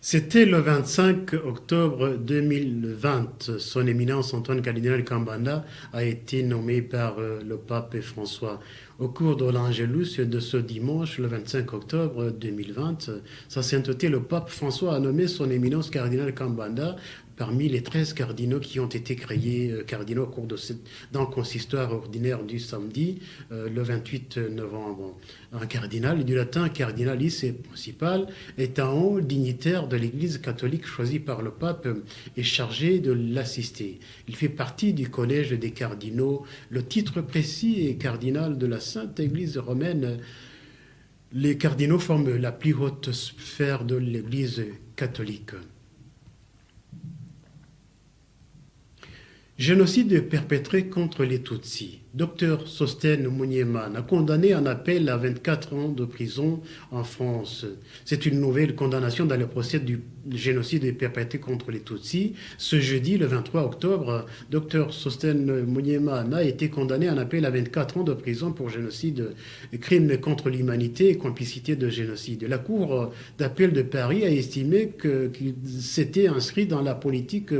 C'était le 25 octobre 2020. Son éminence Antoine Cardinal Kambanda a été nommé par le pape François. Au cours de l'Angélus de ce dimanche, le 25 octobre 2020, Sa Sainteté le pape François a nommé son éminence Cardinal Kambanda parmi les 13 cardinaux qui ont été créés cardinaux au cours dans le consistoire ordinaire du samedi, le 28 novembre. Un cardinal, du latin cardinalis et principal, est un haut dignitaire de l'Église catholique choisi par le pape et chargé de l'assister. Il fait partie du collège des cardinaux. Le titre précis est cardinal de la Sainte Église romaine. Les cardinaux forment la plus haute sphère de l'Église catholique. Génocide perpétré contre les Tutsis. Dr Sostène Munyemane a condamné en appel à 24 ans de prison en France. C'est une nouvelle condamnation dans le procès du génocide perpétré contre les Tutsis. Ce jeudi, le 23 octobre, Dr Sostène Munyemane a été condamné en appel à 24 ans de prison pour génocide, crime contre l'humanité et complicité de génocide. La Cour d'appel de Paris a estimé qu'il s'était inscrit dans la politique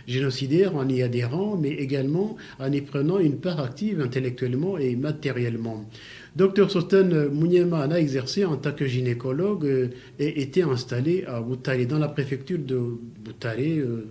génocidaire en y adhérant, mais également en y prenant une part active intellectuellement et matériellement. Dr Sostène Munyemane a exercé en tant que gynécologue et était installé à Butare, dans la préfecture de Butare,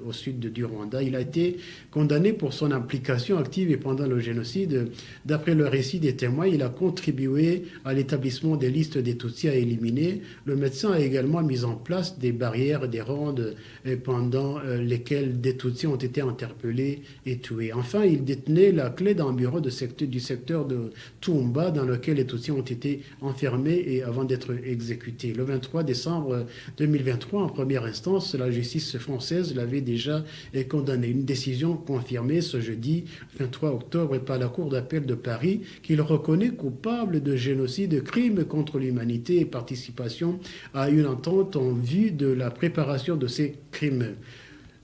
au sud du Rwanda. Il a été condamné pour son implication active et pendant le génocide. D'après le récit des témoins, il a contribué à l'établissement des listes des Tutsis à éliminer. Le médecin a également mis en place des barrières, des rondes pendant lesquelles des Tutsis ont été interpellés et tués. Enfin, il détenait la clé d'un bureau du secteur de Tumba dans lequel les Tutsis ont été enfermés et avant d'être exécutés. Le 23 décembre 2023, en première instance, la justice française l'avait déjà condamné. Une décision confirmée ce jeudi 23 octobre par la Cour d'appel de Paris qui le reconnaît coupable de génocide, crime contre l'humanité et participation à une entente en vue de la préparation de ces crimes.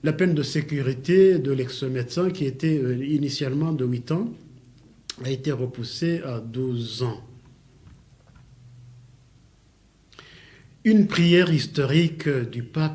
La peine de sécurité de l'ex-médecin, qui était initialement de 8 ans, a été repoussée à 12 ans. Une prière historique du pape